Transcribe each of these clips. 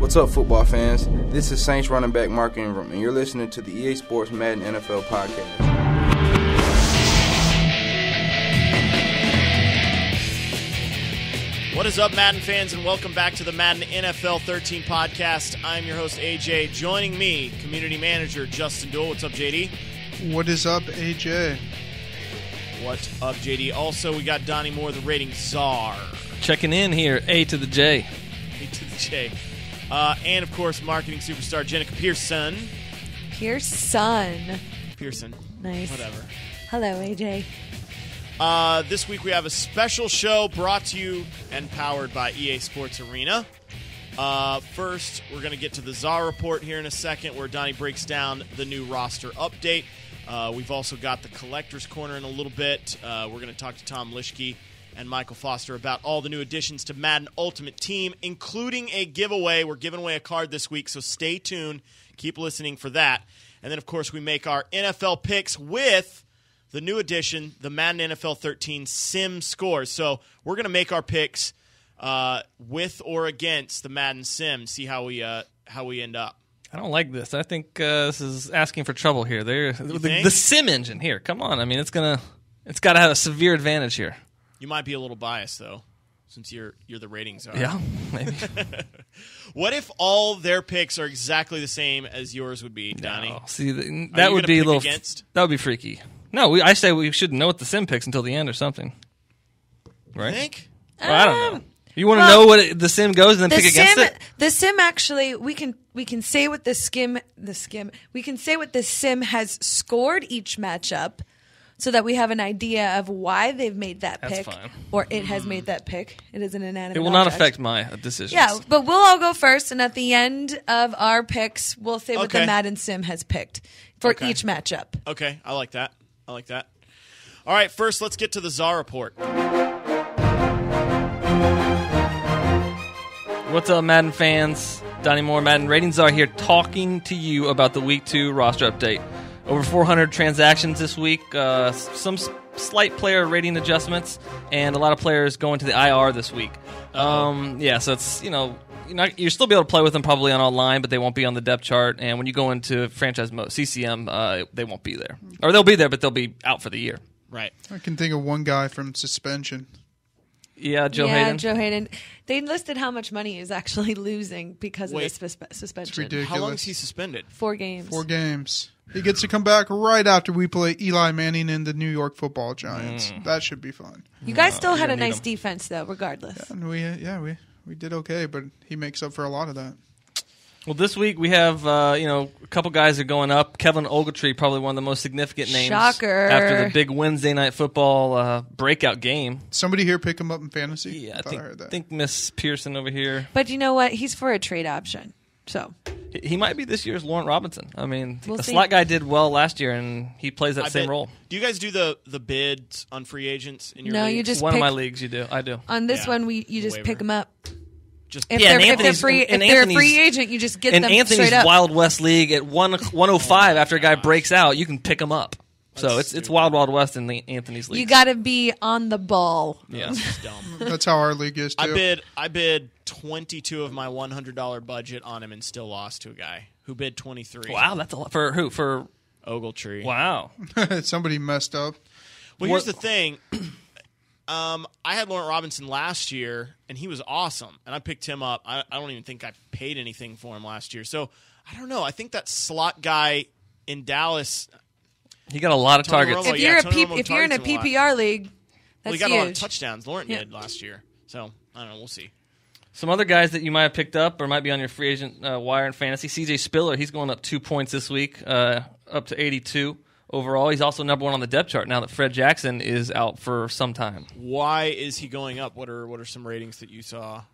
What's up, football fans? This is Saints running back Mark Ingram, and you're listening to the EA Sports Madden NFL Podcast. What is up, Madden fans, and welcome back to the Madden NFL 13 Podcast. I'm your host, AJ. Joining me, Community Manager Justin Duell. What's up, JD? What is up, AJ? What's up, JD? Also, we got Donny Moore, the Ratings Czar. Checking in here, A to the J. A to the J. And, of course, marketing superstar Jenica Pearson. Pearson. Nice. Whatever. Hello, AJ. This week we have a special show brought to you and powered by EA Sports Arena. First, we're going to get to the Czar Report here in a second, where Donnie breaks down the new roster update. We've also got the Collector's Corner in a little bit. We're going to talk to Tom Lischke and Michael Foster about all the new additions to Madden Ultimate Team, including a giveaway. We're giving away a card this week, so stay tuned. Keep listening for that. And then, of course, we make our NFL picks with the new addition, the Madden NFL 13 Sim Scores. So we're going to make our picks with or against the Madden Sim, see how we end up. I don't like this. I think this is asking for trouble here. The Sim engine here. Come on. I mean, it's got to have a severe advantage here. You might be a little biased, though, since you're the ratings czar. Yeah, maybe. What if all their picks are exactly the same as yours would be, Donnie? No. See, that would be a little. That would be freaky. No, I say we shouldn't know what the Sim picks until the end or something. Right? You think? Well, I don't know. You want to know what the Sim goes and then pick against it? The Sim actually, we can say what we can say what the Sim has scored each matchup, so that we have an idea of why they've made that pick. That's fine. Or it has made that pick. It is an inanimate It will not object. affect my decisions. Yeah, but we'll all go first, and at the end of our picks, we'll say what Okay. the Madden Sim has picked for Okay. each matchup. Okay, I like that. All right, first, let's get to the Czar Report. What's up, Madden fans? Donny Moore, Madden Ratings Czar here, talking to you about the Week 2 roster update. Over 400 transactions this week, some slight player rating adjustments, and a lot of players going to the IR this week. So it's, you'll still be able to play with them probably on online, but they won't be on the depth chart. And when you go into franchise mode, CCM, they won't be there. Or they'll be there, but they'll be out for the year. Right. I can think of one guy from suspension. Yeah, Joe Hayden. Joe Hayden. They listed how much money he's actually losing because of this suspension. It's ridiculous. How long is he suspended? 4 games. 4 games. He gets to come back right after we play Eli Manning and the New York Football Giants. That should be fun. You guys still had a need nice him. defense, though, regardless. And we did okay, but he makes up for a lot of that. Well, this week we have a couple guys are going up. Kevin Ogletree, probably one of the most significant names Shocker. after the big Wednesday night football breakout game. Somebody here pick him up in fantasy? Yeah, I heard that. think Miss Pearson over here. But you know what? He's for a trade option. So He might be this year's Laurent Robinson. I mean, We'll the see. slot guy did well last year, and he plays that same role. Do you guys do the bids on free agents in your No, leagues? you just One pick, of my leagues, you do. I do. on this Yeah. one you just Waiver. pick them up. Just If Yeah, and they're Anthony's- free, and if they're a Anthony's- free agent, you just get In them Anthony's straight up. Wild West League at 105 after a guy breaks out, you can pick him up. So it's Wild Wild West in the Anthony's league. You got to be on the ball. Yeah. That's just dumb. That's how our league is, too. I bid $22 of my $100 budget on him and still lost to a guy who bid $23. Wow, that's a lot. For who? For Ogletree. wow. Somebody messed up. Well, here's the thing. I had Laurent Robinson last year, and he was awesome. And I picked him up. I don't even think I paid anything for him last year. So, I don't know. I think that slot guy in Dallas, He got a lot of Tony targets. Romo, If yeah, you're Tony Romo if you're in a targets him lot. PPR league, Well, that's he got huge. a lot of touchdowns. Laurent Yeah. did last year. So, I don't know. We'll see. Some other guys that you might have picked up or might be on your free agent wire in fantasy. CJ Spiller, he's going up 2 points this week, up to 82 overall. He's also number 1 on the depth chart now that Fred Jackson is out for some time. Why is he going up? What are some ratings that you saw?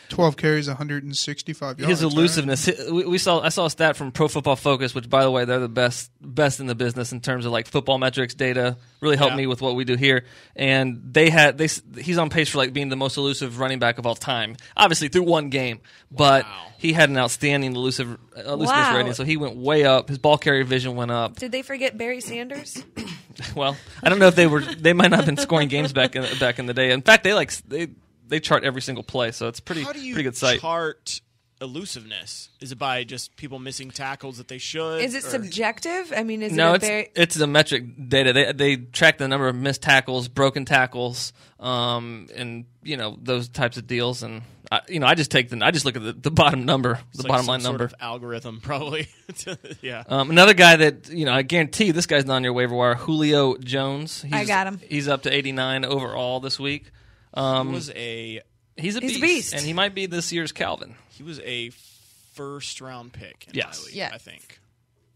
12 carries, 165 yards. His elusiveness. I saw a stat from Pro Football Focus, which, by the way, they're the best in the business in terms of like football metrics data. Really helped me with what we do here. And he's on pace for like being the most elusive running back of all time. Obviously through one game, but he had an outstanding elusiveness rating. So he went way up. His ball carrier vision went up. Did they forget Barry Sanders? Well, I don't know if they might not have been scoring games back in the day. In fact, they chart every single play, so it's pretty good site. Chart elusiveness? Is it by just people missing tackles that they should? Is it subjective? I mean, it's the metric data. They track the number of missed tackles, broken tackles, and those types of deals. And I just look at the bottom number, bottom line number. Sort of algorithm, probably. Yeah. Another guy that I guarantee this guy's not on your waiver wire, Julio Jones. I got him. He's up to 89 overall this week. He's a beast, and he might be this year's Calvin. He was a first-round pick in my league, I think.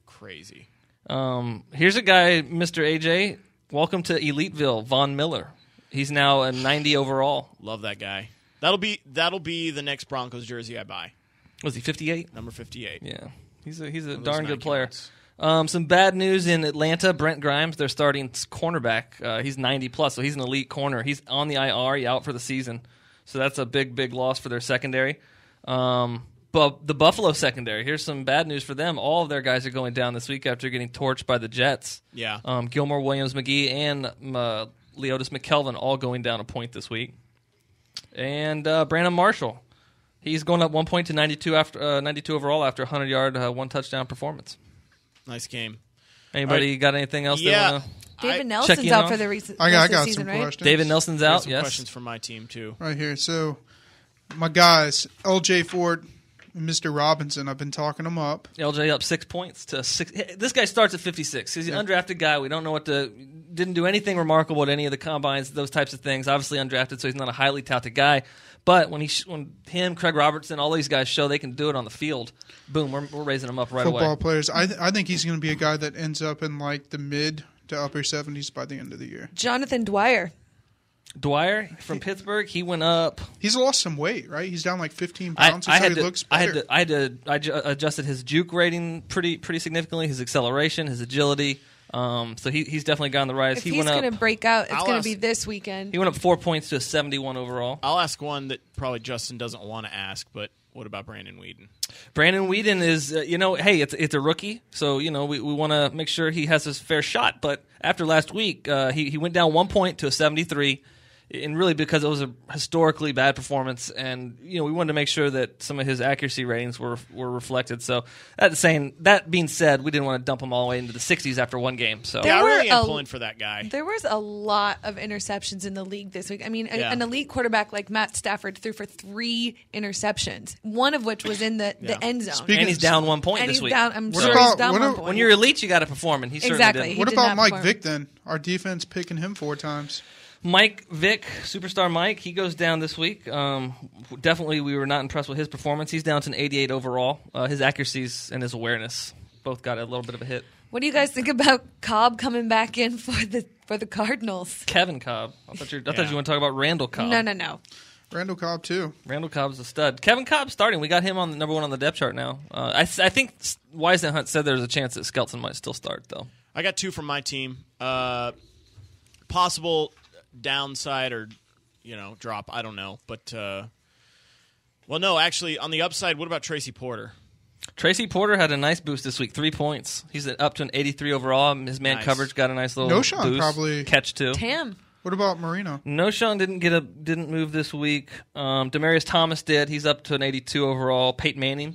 Crazy. Here's a guy, Mr. AJ. Welcome to Eliteville, Von Miller. He's now a 90 overall. Love that guy. That'll be the next Broncos jersey I buy. Was he 58? Number 58. Yeah, he's a darn good player. Some bad news in Atlanta. Brent Grimes, their starting cornerback. He's 90 plus, so he's an elite corner. He's on the IR. He's out for the season. So that's a big loss for their secondary. But the Buffalo secondary, here's some bad news for them. All of their guys are going down this week after getting torched by the Jets. Yeah. Gilmore, Williams, McGee, and Leotis McKelvin all going down a point this week. And Brandon Marshall, he's going up 1 point to 92 overall after a 100-yard, one-touchdown performance. Nice game. Anybody got anything else? Yeah. David Nelson's out for the I got season, some right? questions. David Nelson's out, some yes. questions from my team, too. Right here. So, my guys, LJ Ford and Mr. Robinson, I've been talking them up. LJ up 6 points to 6. This guy starts at 56. He's an undrafted guy. We don't know didn't do anything remarkable at any of the combines, those types of things. Obviously undrafted, so he's not a highly touted guy. But when him, Craig Robertson, all these guys show they can do it on the field, boom, we're raising him up right away. Football players. I think he's going to be a guy that ends up in like the mid to upper 70s by the end of the year. Jonathan Dwyer from Pittsburgh, he went up. He's lost some weight, right? He's down like 15 pounds. He looks better. I adjusted his juke rating pretty significantly, his acceleration, his agility. So he's definitely gone on the rise. If he's going to break out, it's going to be this weekend. He went up 4 points to a 71 overall. I'll ask one that probably Justin doesn't want to ask, but what about Brandon Weeden? Brandon Weeden is, hey, it's a rookie, so, we want to make sure he has his fair shot. But after last week, he went down 1 point to a 73. And really because it was a historically bad performance, and we wanted to make sure that some of his accuracy ratings were reflected. So that being said, we didn't want to dump him all the way into the 60s after one game. So I really am pulling for that guy. There was a lot of interceptions in the league this week. I mean, an elite quarterback like Matt Stafford threw for 3 interceptions, one of which was in the end zone. And he's down 1 point this week. I'm sure he's down 1 point. When you're elite, you got to perform, and he certainly did. What about Mike Vick then? Our defense picking him 4 times. Mike Vick, superstar Mike, he goes down this week. Definitely, we were not impressed with his performance. He's down to an 88 overall. His accuracies and his awareness both got a little bit of a hit. What do you guys think about Cobb coming back in for the Cardinals? Kevin Cobb. I thought you want to talk about Randall Cobb. No. Randall Cobb too. Randall Cobb's a stud. Kevin Cobb starting. We got him on number 1 on the depth chart now. I think Wise and Hunt said there's a chance that Skelton might still start though. I got 2 from my team. Possible downside or drop, I don't know, but no, actually on the upside, what about Tracy Porter? Tracy Porter had a nice boost this week, 3 points. He's up to an 83 overall. His man coverage got a nice little boost. Probably catch too. Tam. What about Marino? Noshawn didn't move this week. Demarius Thomas did. He's up to an 82 overall. Peyton Manning,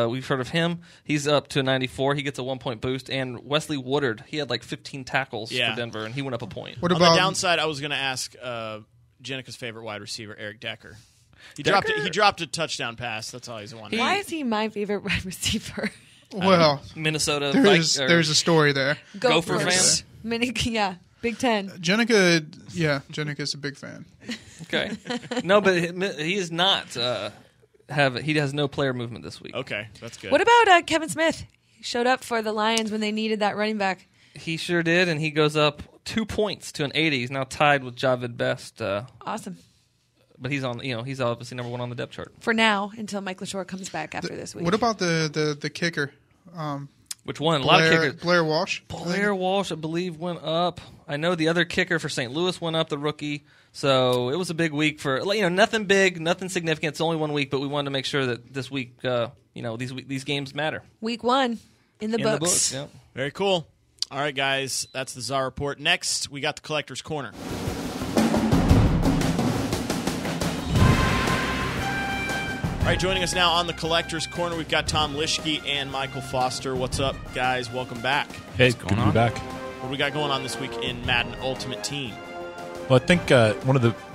we've heard of him. He's up to a 94. He gets a 1 point boost. And Wesley Woodard, he had like 15 tackles for Denver, and he went up a point. On the downside, I was going to ask Jenica's favorite wide receiver, Eric Decker. He dropped a touchdown pass. That's all he's wanted. Why is he my favorite wide receiver? Well, Minnesota. There's a story there. Gopher fans. Big Ten. Jenica's a big fan. Okay. No, but he is not. He has no player movement this week. Okay, that's good. What about Kevin Smith? He showed up for the Lions when they needed that running back. He sure did, and he goes up 2 points to an 80. He's now tied with Javid Best. Awesome. But he's on. He's obviously number 1 on the depth chart for now until Mike LaShore comes back after this week. What about the kicker? Which one? A lot of kickers. Blair Walsh. Blair Walsh, I believe, went up. I know the other kicker for St. Louis went up, the rookie. So it was a big week for nothing big, nothing significant. It's only 1 week, but we wanted to make sure that this week, these games matter. Week 1 in the books. Yeah. Very cool. All right, guys, that's the Czar Report. Next, we got the Collector's Corner. All right, joining us now on the Collector's Corner, we've got Tom Lischke and Michael Foster. What's up, guys? Welcome back. Hey, good to be back. What do we got going on this week in Madden Ultimate Team? Well, I think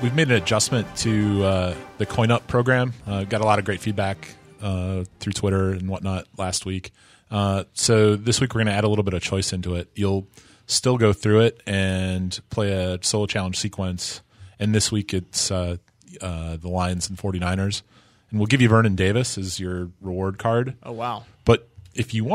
we've made an adjustment to the Coin Up program. Got a lot of great feedback through Twitter and whatnot last week. So this week we're going to add a little bit of choice into it. You'll still go through it and play a solo challenge sequence. And this week it's the Lions and 49ers. And we'll give you Vernon Davis as your reward card. Oh, wow. But if you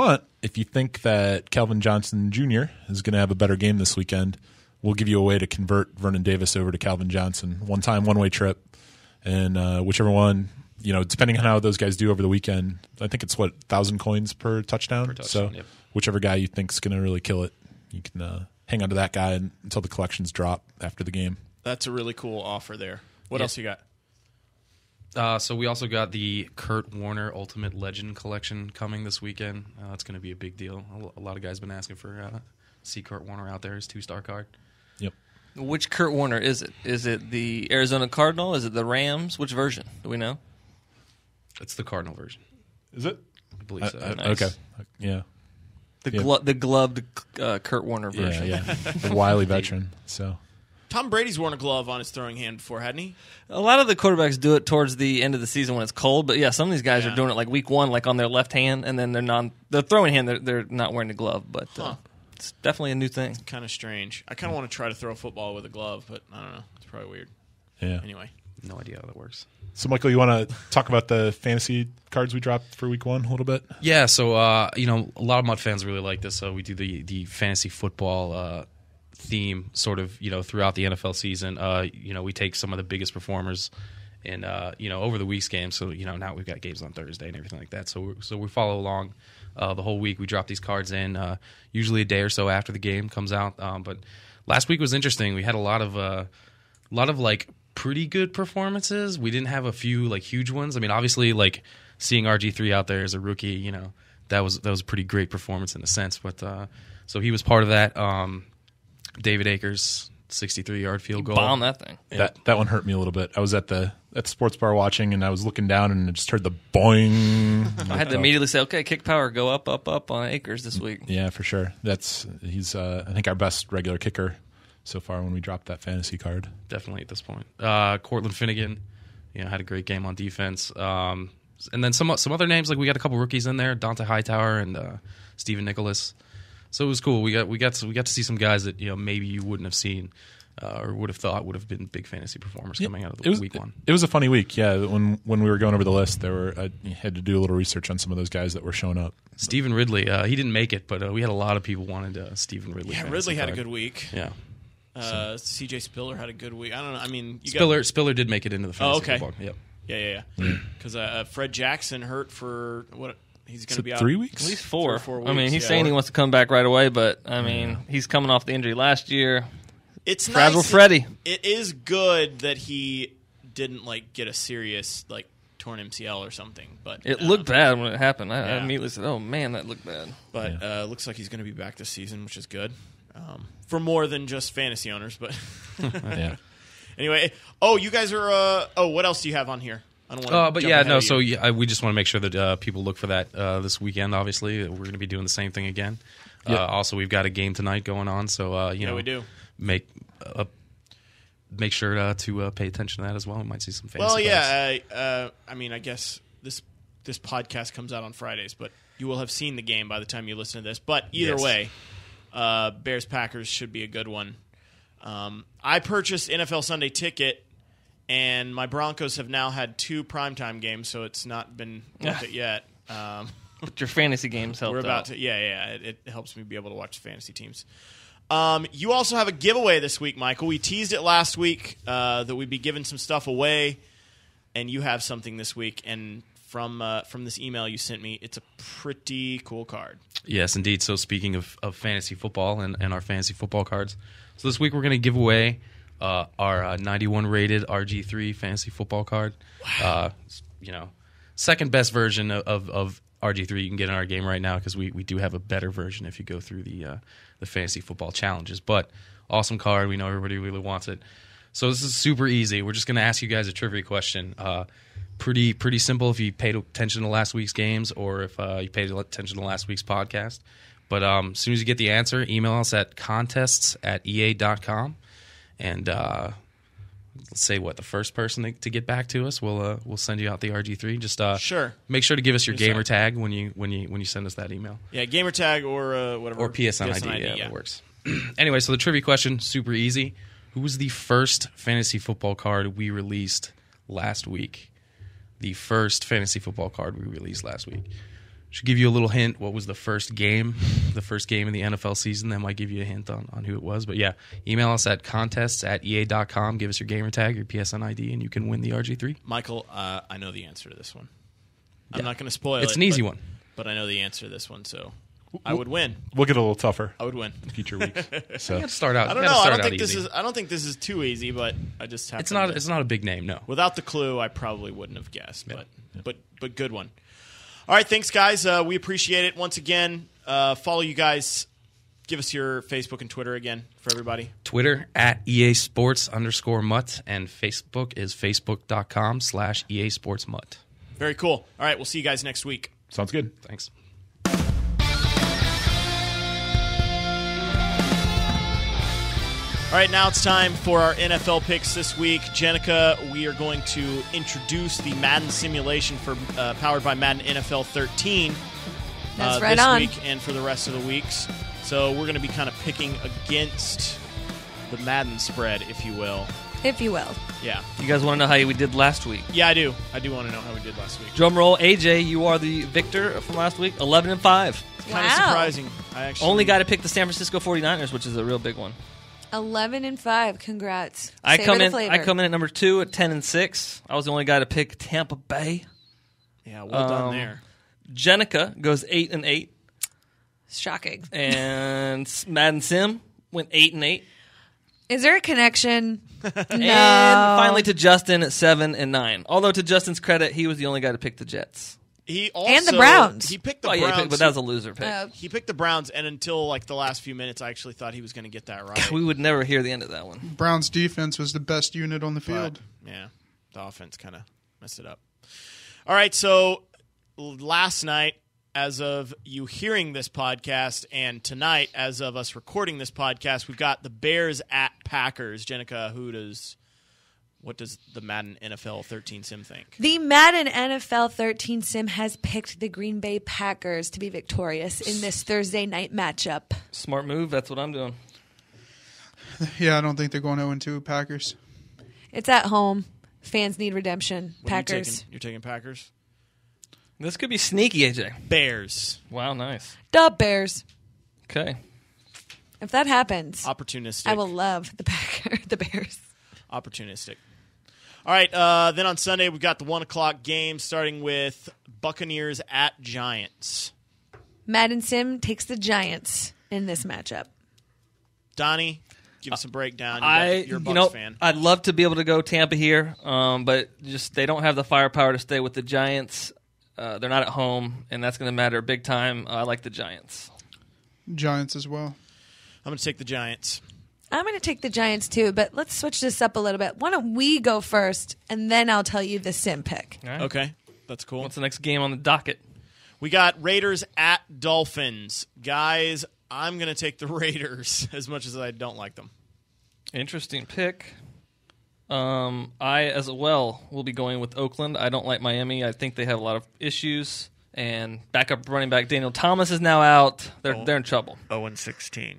think that Calvin Johnson Jr. is going to have a better game this weekend, we'll give you a way to convert Vernon Davis over to Calvin Johnson. One-way trip. And whichever one, depending on how those guys do over the weekend, I think it's 1,000 coins per touchdown. So yep. Whichever guy you think is going to really kill it, you can hang on to that guy until the collections drop after the game. That's a really cool offer there. What else you got? So we also got the Kurt Warner Ultimate Legend Collection coming this weekend. It's going to be a big deal. A lot of guys been asking for see Kurt Warner out there. His 2-star card. Yep. Which Kurt Warner is it? Is it the Arizona Cardinal? Is it the Rams? Which version? Do we know? It's the Cardinal version. Is it? I believe so. Nice. Okay. Yeah. The gloved Kurt Warner version. Yeah. The wily veteran. So. Tom Brady's worn a glove on his throwing hand before, hadn't he? A lot of the quarterbacks do it towards the end of the season when it's cold, but some of these guys are doing it like week one, like on their left hand, and then they're throwing hand, they're not wearing the glove, but it's definitely a new thing. Kind of strange. I kind of want to try to throw a football with a glove, but I don't know. It's probably weird. Yeah. Anyway. No idea how that works. So, Michael, you want to talk about the fantasy cards we dropped for week one a little bit? Yeah, so, a lot of Mud fans really like this. So we do the fantasy football theme sort of, throughout the NFL season. We take some of the biggest performers and, over the week's games. So, now we've got games on Thursday and everything like that. So we follow along the whole week. We drop these cards in usually a day or so after the game comes out. But last week was interesting. We had a lot of like pretty good performances. We didn't have a few like huge ones. I mean, obviously, like seeing RG3 out there as a rookie, that was a pretty great performance in a sense. But so he was part of that. David Akers, 63-yard field goal. Bomb that thing. That one hurt me a little bit. I was at the sports bar watching, and I was looking down, and I just heard the boing. I had to immediately say, okay, kick power, go up on Akers this week. Yeah, for sure. He's I think our best regular kicker so far when we dropped that fantasy card. Definitely at this point. Cortland Finnegan, had a great game on defense. And then some other names, like we got a couple rookies in there, Dante Hightower and Stephen Nicholas. So it was cool. We got to see some guys that maybe you wouldn't have seen or would have thought would have been big fantasy performers coming out of the week one. It was a funny week. Yeah, when we were going over the list, I had to do a little research on some of those guys that were showing up. Stephen Ridley, he didn't make it, but we had a lot of people wanted Stephen Ridley. Yeah, Ridley had a good week. Yeah. CJ Spiller had a good week. I don't know. I mean, Spiller did make it into the fantasy football. Yep. Yeah. Because Fred Jackson hurt for what? He's going to be out 3 weeks? At least 4. 4 weeks. I mean, he's saying he wants to come back right away, but I mean, he's coming off the injury last year. It's Fragile nice. Freddy. It is good that he didn't get a serious torn MCL or something, but it looked bad when it happened. I immediately said, "Oh man, that looked bad." But looks like he's going to be back this season, which is good for more than just fantasy owners. But Yeah. Anyway, you guys are. What else do you have on here? I don't want to. So we just want to make sure that people look for that this weekend. Obviously, we're going to be doing the same thing again. Also, we've got a game tonight going on, so we do make sure to pay attention to that as well. We might see some fantasy. Well, I mean, I guess this podcast comes out on Fridays, but you will have seen the game by the time you listen to this. But either way, Bears Packers should be a good one. I purchased NFL Sunday Ticket. And my Broncos have now had 2 primetime games, so it's not been worth it yet. But your fantasy games help. We're about to, it helps me be able to watch fantasy teams. You also have a giveaway this week, Michael. We teased it last week that we'd be giving some stuff away, and you have something this week. And from this email you sent me, it's a pretty cool card. Yes, indeed. So speaking of fantasy football and our fantasy football cards, so this week we're going to give away our 91 rated RG3 fantasy football card. Wow. Second best version of RG3 you can get in our game right now, because we do have a better version if you go through the fantasy football challenges. But awesome card. We know everybody really wants it. So this is super easy. We're just going to ask you guys a trivia question. Pretty simple if you paid attention to last week's games or if you paid attention to last week's podcast. But as soon as you get the answer, email us at contests@ea.com. And let's say the first person to get back to us, we'll send you out the RG3. Just sure. Make sure to give us your gamer tag when you send us that email. Yeah, gamer tag or whatever. Or PSN ID. Yeah, that works. Anyway, so the trivia question, super easy. Who was the first fantasy football card we released last week? The first fantasy football card we released last week. Should give you a little hint. What was the first game? The first game in the NFL season. That might give you a hint on who it was. But yeah, email us at contests@ea.com. Give us your gamer tag, your PSN ID, and you can win the RG3. Michael, I know the answer to this one. I'm not going to spoil it. It's an easy one. But I know the answer to this one, so I would win. We'll get a little tougher. I would win. In future weeks. So You got to start out. I don't know. I don't think this is too easy, but I just have. It's not a big name. No. Without the clue, I probably wouldn't have guessed. But good one. All right, thanks, guys. We appreciate it. Once again, follow you guys. Give us your Facebook and Twitter again for everybody. Twitter @EASports_MUT, and Facebook is facebook.com/EASportsMUT. Very cool. All right, we'll see you guys next week. Sounds good. Thanks. All right, now it's time for our NFL picks this week. Jenica, we are going to introduce the Madden simulation for powered by Madden NFL 13 That's right this on. week and for the rest of the weeks. So we're going to be kind of picking against the Madden spread, if you will. If you will. Yeah. You guys want to know how we did last week? Yeah, I do. I do want to know how we did last week. Drum roll, AJ, you are the victor from last week, 11-5. Kind of Wow. surprising. I actually Only got to pick the San Francisco 49ers, which is a real big one. 11-5. Congrats. I Savor come the in flavor. at number 2 at 10-6. I was the only guy to pick Tampa Bay. Yeah, well done there. Jenica goes 8-8, Shocking. and Madden Sim went 8-8. Is there a connection? No. And finally to Justin at 7-9. Although to Justin's credit, he was the only guy to pick the Jets. He also, And the Browns. He picked the Oh, Browns. yeah, but that was a loser pick. He picked the Browns, and until like the last few minutes, I actually thought he was going to get that right. We would never hear the end of that one. Browns defense was the best unit on the field. But, yeah, the offense kind of messed it up. All right, so last night, as of you hearing this podcast, and tonight, as of us recording this podcast, we've got the Bears at Packers. Jenica, what does the Madden NFL 13 sim think? The Madden NFL 13 sim has picked the Green Bay Packers to be victorious in this Thursday night matchup. Smart move. That's what I'm doing. Yeah, I don't think they're going 0-2 Packers. It's at home. Fans need redemption. What are you Packers. taking? You're taking Packers? This could be sneaky, AJ. Bears. Wow, nice. The Bears. Okay. If that happens, Opportunistic. I will love the Bears. Opportunistic. All right, then on Sunday, we've got the 1 o'clock game starting with Buccaneers at Giants. Madden Sim takes the Giants in this matchup. Donnie, give us a breakdown. You're a Bucs fan. I'd love to be able to go Tampa here, but just they don't have the firepower to stay with the Giants. They're not at home, and that's going to matter big time. I like the Giants. Giants as well. I'm going to take the Giants. I'm going to take the Giants too, but let's switch this up a little bit. Why don't we go first, and then I'll tell you the sim pick. All right. Okay, that's cool. What's the next game on the docket? We got Raiders at Dolphins. Guys, I'm going to take the Raiders as much as I don't like them. Interesting pick. I, as well, will be going with Oakland. I don't like Miami. I think they have a lot of issues. And backup running back Daniel Thomas is now out. They're in trouble. 0-16.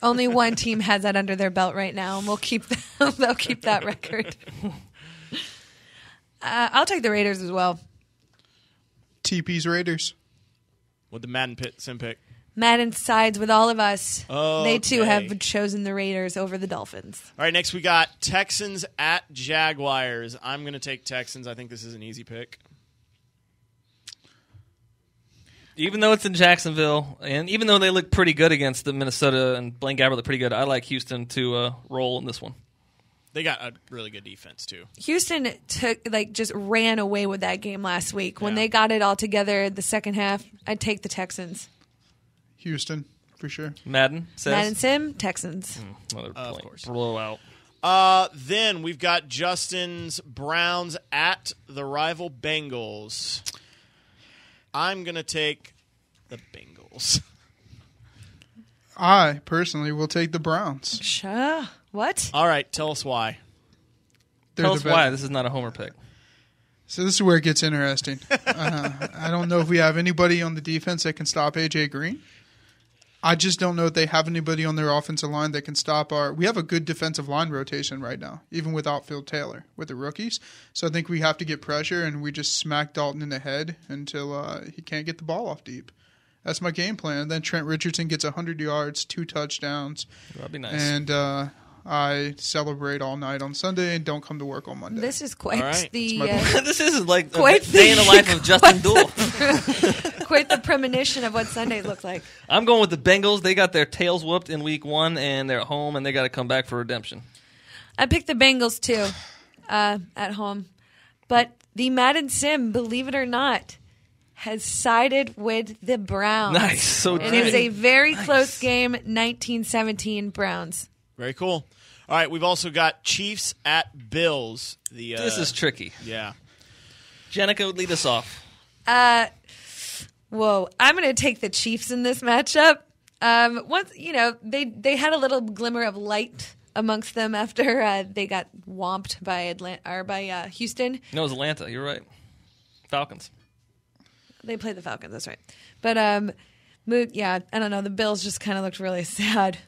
Only one team has that under their belt right now, and they'll keep that record. I'll take the Raiders as well. TP's Raiders. With the Madden sim pick. Madden sides with all of us. Okay. They too have chosen the Raiders over the Dolphins. All right, next we got Texans at Jaguars. I'm going to take Texans. I think this is an easy pick. Even though it's in Jacksonville, and even though they look pretty good against the Minnesota and Blaine Gabbert look pretty good, I like Houston to roll in this one. They got a really good defense, too. Houston just ran away with that game last week. When Yeah. they got it all together the second half, I'd take the Texans. Houston, for sure. Madden says? Madden Sim, Texans. Another Of course. blowout. Then we've got Justin's Browns at the rival Bengals. I'm going to take the Bengals. I personally will take the Browns. Sure. What? All right, tell us why. Tell us why this is not a homer pick. So this is where it gets interesting. I don't know if we have anybody on the defense that can stop A.J. Green. I just don't know if they have anybody on their offensive line that can stop our... We have a good defensive line rotation right now, even without Phil Taylor, with the rookies. So I think we have to get pressure, and we just smack Dalton in the head until he can't get the ball off deep. That's my game plan. And then Trent Richardson gets 100 yards, 2 touchdowns. That'd be nice. And I celebrate all night on Sunday and don't come to work on Monday. This is quite right. the... This is like Quite a day in the life of Justin Duell. quite the premonition of what Sundays look like. I'm going with the Bengals. They got their tails whooped in week 1, and they're at home, and they got to come back for redemption. I picked the Bengals, too, at home. But the Madden Sim, believe it or not, has sided with the Browns. Nice. So it is a very close game, 19-17 Browns. Very cool. All right, we've also got Chiefs at Bills. This is tricky. Yeah. Jenica, lead us off. Whoa, I'm going to take the Chiefs in this matchup. Once they had a little glimmer of light amongst them after they got whomped by Houston. No, it was Atlanta. You're right. Falcons. They played the Falcons. That's right. But I don't know. The Bills just kind of looked really sad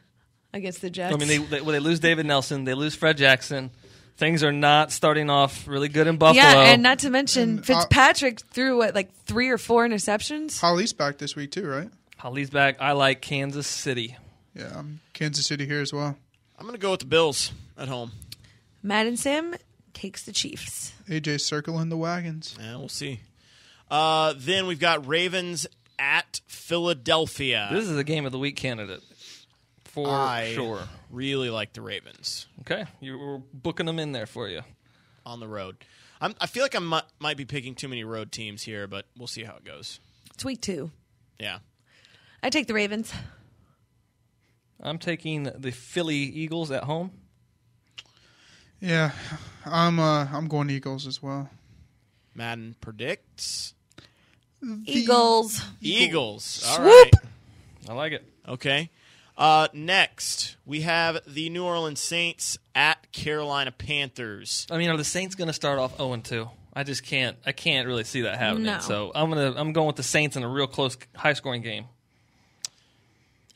against the Jets. I mean, they lose David Nelson. They lose Fred Jackson. Things are not starting off really good in Buffalo. Yeah, and not to mention Fitzpatrick threw, 3 or 4 interceptions? Holly's back this week too, right? Holly's back. I like Kansas City. Yeah, I'm Kansas City here as well. I'm going to go with the Bills at home. Madden Sim takes the Chiefs. AJ circling the wagons. Yeah, we'll see. Then we've got Ravens at Philadelphia. This is a game of the week candidate for sure. Really like the Ravens. Okay, you were booking them in there for you on the road. I feel like I might be picking too many road teams here, but we'll see how it goes. It's week 2. Yeah, I take the Ravens. I'm taking the Philly Eagles at home. Yeah, I'm going Eagles as well. Madden predicts Eagles. Eagles. All Swoop. right. I like it. Okay. Next, we have the New Orleans Saints at Carolina Panthers. I mean, are the Saints going to start off 0-2? I just can't. I can't really see that happening. No. So I'm going with the Saints in a real close, high-scoring game.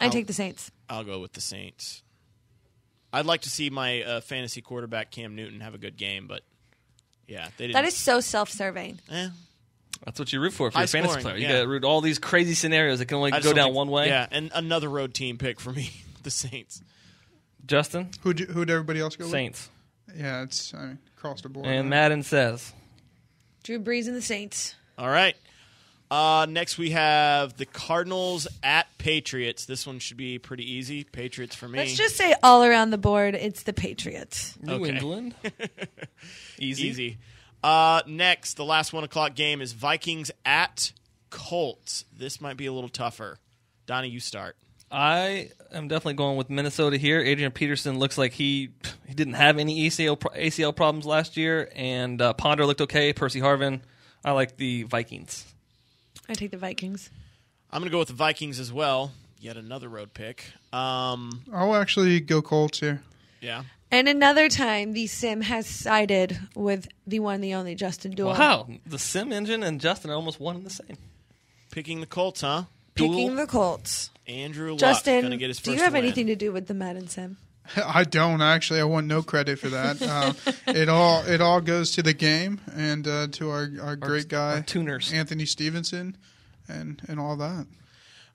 I take the Saints. I'll go with the Saints. I'd like to see my fantasy quarterback Cam Newton have a good game, but yeah, they didn't. That is so self-serving. That's what you root for High your fantasy scoring, player. yeah. You got to root all these crazy scenarios that can only I just go don't down think- one way. Yeah, and another road team pick for me, the Saints. Justin, Who'd everybody else go with? Saints, Yeah, it's across the board. and Madden says Drew Brees and the Saints. All right. Next, we have the Cardinals at Patriots. This one should be pretty easy. Patriots for me. Let's just say all around the board, it's the Patriots. New Okay. England. Easy. Next, the last 1 o'clock game is Vikings at Colts. This might be a little tougher. Donnie, you start. I am definitely going with Minnesota here. Adrian Peterson looks like he didn't have any ACL problems last year, and Ponder looked okay. Percy Harvin. I like the Vikings. I take the Vikings. I'm going to go with the Vikings as well. Yet another road pick. I'll actually go Colts here. Yeah. And another time, the Sim has sided with the one, the only Justin Duell. Wow, the Sim engine and Justin are almost one and the same. Picking the Colts, huh? Picking the Colts. Andrew Luck Justin, going to get his first do you have win. anything to do with the Madden Sim? I don't actually. I want no credit for that. It all goes to the game and to our great guy, our tuners, Anthony Stevenson, and all that.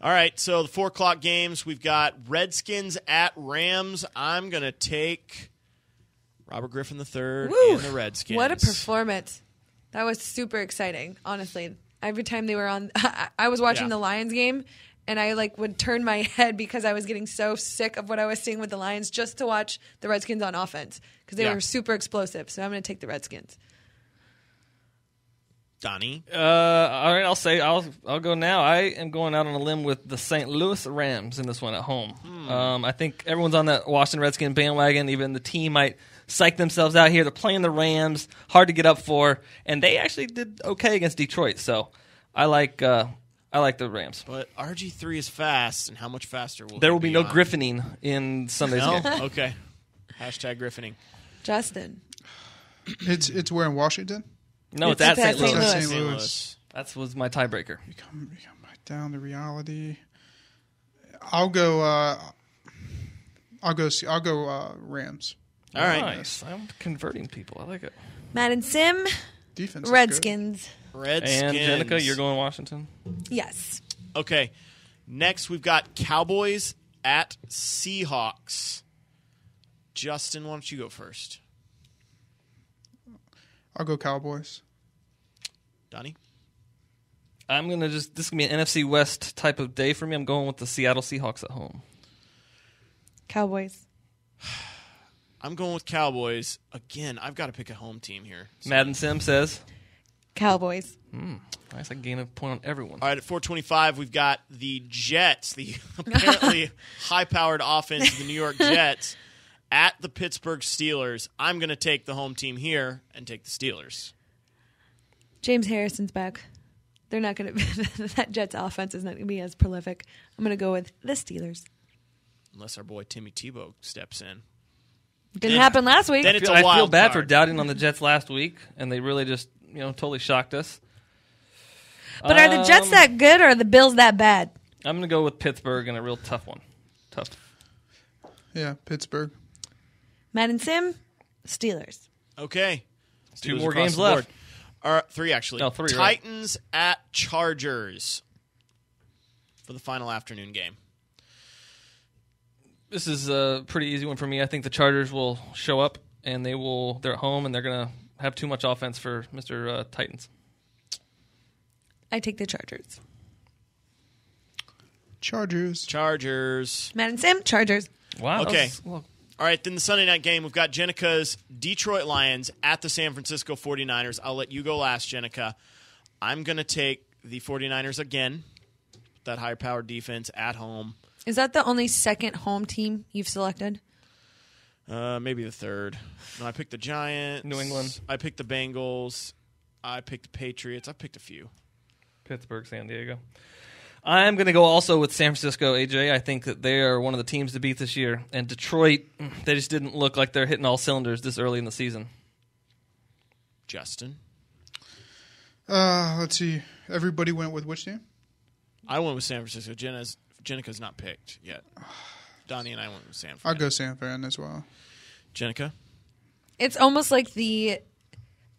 All right, so the 4 o'clock games, we've got Redskins at Rams. I'm going to take Robert Griffin III Woo! and the Redskins. What a performance. That was super exciting, honestly. Every time they were on, I was watching the Lions game, and I would turn my head because I was getting so sick of what I was seeing with the Lions just to watch the Redskins on offense because they were super explosive. So I'm going to take the Redskins. Donnie. All right, I'll go now. I am going out on a limb with the St. Louis Rams in this one at home. I think everyone's on that Washington Redskins bandwagon. Even the team might psych themselves out here. They're playing the Rams, hard to get up for, and they actually did okay against Detroit. So I like the Rams. But RG3 is fast, and how much faster There will be no on? griffining in Sunday's No? game. Okay. Hashtag griffining. Justin. It's where in Washington? No, it's at St. St. Louis. Louis. St. Louis. That was my tiebreaker. We come back down to reality. I'll go Rams. All right. Nice. I'm converting people. I like it. Madden Sim. Defense. is Redskins. Redskins. And Jenica, you're going Washington? Yes. Okay. Next, we've got Cowboys at Seahawks. Justin, why don't you go first? good. I'll go Cowboys. Donnie? I'm going to this is going to be an NFC West type of day for me. I'm going with the Seattle Seahawks at home. Cowboys. I'm going with Cowboys. Again, I've got to pick a home team here. Madden Sim says. Cowboys. Nice. I gain a point on everyone. All right, at 425, we've got the Jets, the apparently high-powered offense of the New York Jets, at the Pittsburgh Steelers. I'm going to take the home team here and take the Steelers. James Harrison's back. They're not going to. That Jets offense is not going to be as prolific. I'm going to go with the Steelers. Unless our boy Timmy Tebow steps in. Didn't happen last week. Then it's a I feel wild bad for card. doubting on the Jets last week, and they really just totally shocked us. But are the Jets that good or are the Bills that bad? I'm going to go with Pittsburgh in a real tough one. Tough. Yeah, Pittsburgh. Madden Sim. Steelers. Okay. Two Steelers more across games the board. left. Three, actually. No, three, right. Titans at Chargers for the final afternoon game. This is a pretty easy one for me. I think the Chargers will show up, and they're at home, and they're going to have too much offense for Mr. Titans. I take the Chargers. Chargers. Madden Sim. Chargers. Wow. Okay. Well, All right, then the Sunday night game, we've got Jenica's Detroit Lions at the San Francisco 49ers. I'll let you go last, Jenica. I'm going to take the 49ers again, that high-powered defense at home. Is that the only second home team you've selected? Maybe the third. No, I picked the Giants. New England. I picked the Bengals. I picked the Patriots. I picked a few. Pittsburgh, San Diego. I'm going to go also with San Francisco, AJ. I think that they are one of the teams to beat this year. And Detroit, they just didn't look like they're hitting all cylinders this early in the season. Justin? Let's see. Everybody went with which team? I went with San Francisco. Jenica's not picked yet. Donnie and I went with San Fran. I'll go San Fran as well. Jenica? It's almost like the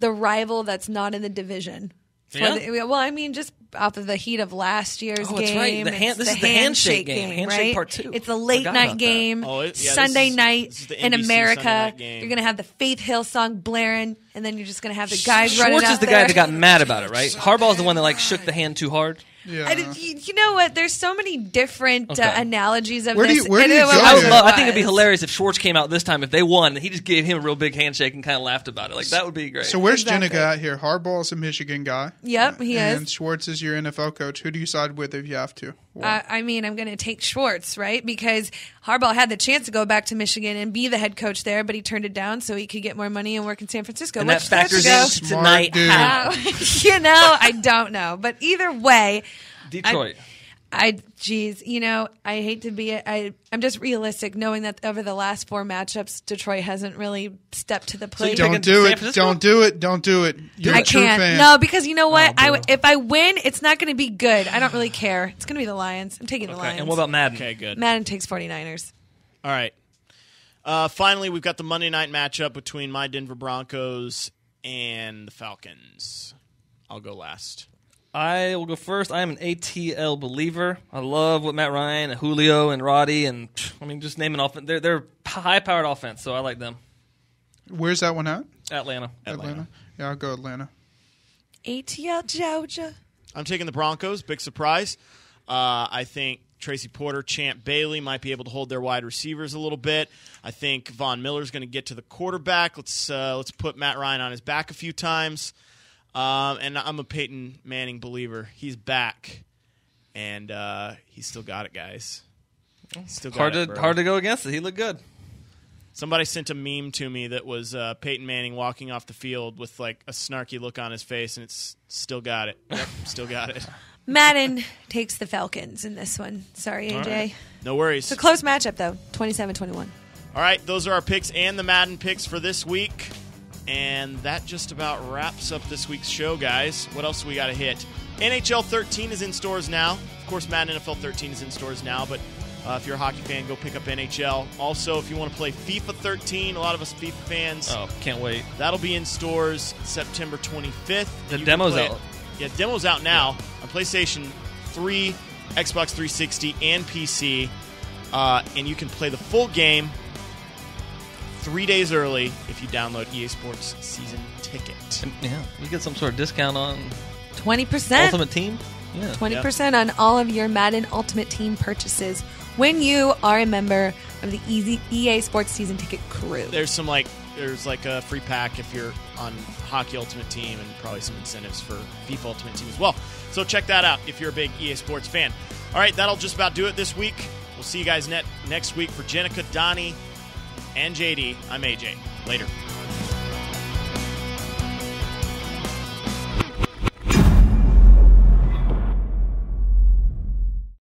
rival that's not in the division. Yeah? Well, I mean, just off of the heat of last year's Oh, game. that's right. It's This is the handshake game. Handshake right? part 2. It's a late Forgot night about that. game. Oh, Sunday this night is the in NBC America. Sunday night game. You're going to have the Faith Hill song blaring, and then you're just going to have the guys running Schwartz out is the there. guy that got mad about it, right? Harbaugh's the one that shook the hand too hard. Yeah. You know what? There's so many different Okay. analogies of Where do this. you- where do you It go was- here? I think it'd be hilarious if Schwartz came out this time. If they won, he just gave him a real big handshake and kind of laughed about it. Like, that would be great. So where's Exactly. Jenica at here? Harbaugh's a Michigan guy. Yep, he and is. Schwartz is your NFL coach. Who do you side with if you have to? I mean, I'm going to take Schwartz, right? Because Harbaugh had the chance to go back to Michigan and be the head coach there, but he turned it down so he could get more money and work in San Francisco. and that Which factors go, into tonight. dude. How? I don't know. But either way, Detroit. I hate to be it. I'm just realistic, knowing that over the last 4 matchups, Detroit hasn't really stepped to the plate. you're Don't picking do San it. Francisco? Don't do it. Don't do it. You're I a true can't. fan. No, because you know what? Oh, boy. If I win, it's not going to be good. I don't really care. It's going to be the Lions. I'm taking the Okay. Lions. And what about Madden? Okay, good. Madden takes 49ers. All right. Finally, we've got the Monday night matchup between my Denver Broncos and the Falcons. I'll go last. I will go first. I am an ATL believer. I love what Matt Ryan and Julio and Roddy and just name an offense. They're high-powered offense, so I like them. Where's that one at? Atlanta. Atlanta. Yeah, I'll go Atlanta. ATL Georgia. I'm taking the Broncos. Big surprise. I think Tracy Porter, Champ Bailey might be able to hold their wide receivers a little bit. I think Von Miller's going to get to the quarterback. Let's put Matt Ryan on his back a few times. And I'm a Peyton Manning believer. He's back, and he's still got it, guys. Still got hard to go against it. He looked good. Somebody sent a meme to me that was Peyton Manning walking off the field with like a snarky look on his face, and it's still got it. Yep, still got it. Madden takes the Falcons in this one. Sorry, AJ. Right. No worries. It's a close matchup, though. 27-21. All right, those are our picks and the Madden picks for this week. And that just about wraps up this week's show, guys. What else we got to hit? NHL 13 is in stores now. Of course, Madden NFL 13 is in stores now, but if you're a hockey fan, go pick up NHL. Also, if you want to play FIFA 13, a lot of us FIFA fans. Oh, can't wait. That'll be in stores September 25th. The demo's out. Yeah, demo's out now on PlayStation 3, Xbox 360, and PC. And you can play the full game 3 days early if you download EA Sports Season Ticket. Yeah, you get some sort of discount on 20%. Ultimate Team. Yeah. 20% on all of your Madden Ultimate Team purchases when you are a member of the EA Sports Season Ticket crew. There's like a free pack if you're on Hockey Ultimate Team, and probably some incentives for FIFA Ultimate Team as well. So check that out if you're a big EA Sports fan. All right, that'll just about do it this week. We'll see you guys next week. For Jenica, Donnie, and JD, I'm AJ. Later.